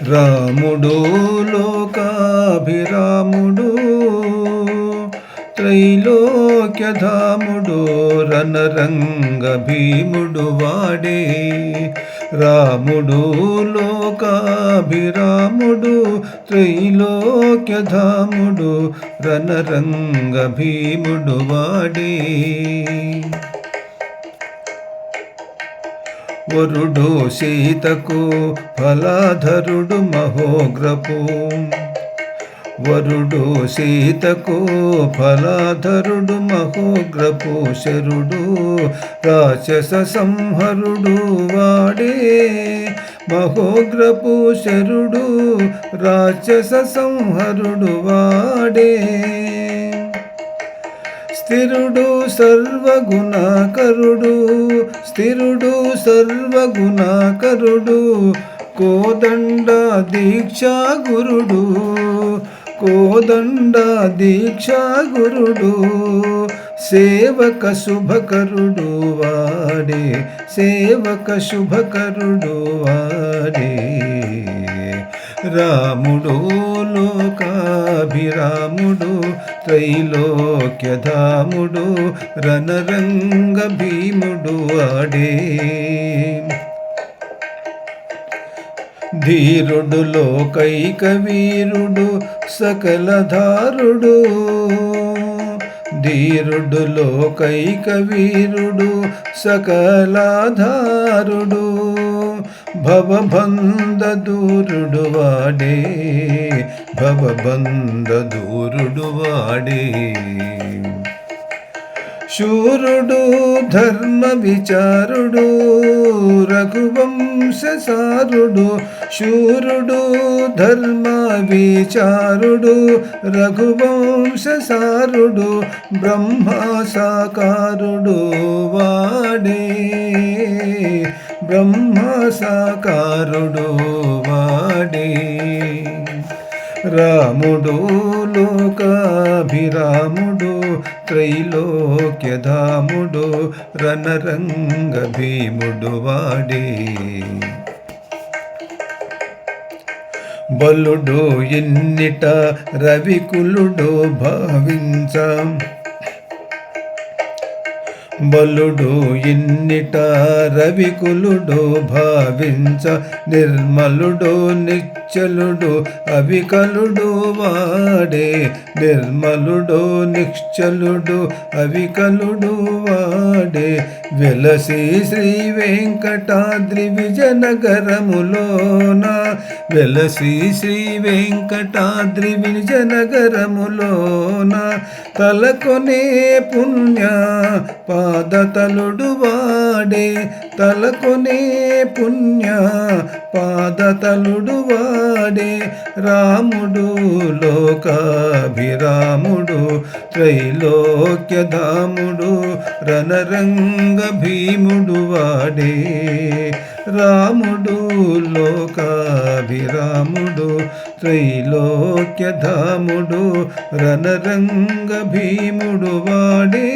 రాముడు లోకాభిరాముడు త్రైలోక్యధాముడు రణరంగ భీముడు వాడే. రాముడు లోకాభిరాముడు త్రైలోక్యధాముడు రణరంగ భీముడు వాడే. వరుడు సీతకు ఫలాధరుడు మహోగ్రపు. వరుడు సీతకు ఫలాధరుడు మహోగ్రపు శరుడు రాక్షస సంహరుడు వాడే. మహోగ్రపు శరుడు రాక్షస సంహరుడు వాడే. స్థిరుడు సర్వగుణాకరుడు స్థిరుడు సర్వగుణాకరుడు కోదండ దీక్షా గురుడు. కోదండ దీక్షా గురుడు సేవక శుభకరుడు వాడే. సేవక శుభకరుడు వాడే. రాముడు లోకాభిరాముడు త్రైలోక్యధాముడు రణరంగ భీముడు వాడే. ధీరుడు లోకైక వీరుడు సకలధారుడు. ధీరుడు లోకైక వీరుడు సకలాధారుడు భవబంధ దూరుడు వాడే. భవబంధ దూరుడు వాడే. శూరుడు ధర్మ విచారుడు రఘువంశసారుడు. శూరుడు ధర్మ విచారుడు రఘువంశసారుడు బ్రహ్మ సాకారుడు వాడే. బ్రహ్మ సాకారుడు వాడే. రాముడు లోకాభిరాముడు త్రైలోక్యధాముడు రణరంగ భీముడు వాడే. బలుడు ఎన్నిట రవికులుడు భావించ. బలుడు ఎన్నిట రవికులుడు భావించ. నిర్మలుడు నిశ్చలుడు అవికలుడు వాడే. నిర్మలుడు నిశ్చలుడు అవికలుడు వాడే. వెలసి శ్రీ వెంకటాద్రి విజయనగరములోన. వెలసి శ్రీ వెంకటాద్రి విజయనగరములోన తలకొనే పుణ్య పాదతలుడు వాడే. తలకొనే పుణ్య పాదతలుడు వాడే. రాముడు లోకాభిరాముడు త్రైలోక్యధాముడు రణరంగ భీముడు వాడే. రాముడు లోకాభిరాముడు త్రైలోక్యధాముడు రణరంగ భీముడు వాడే.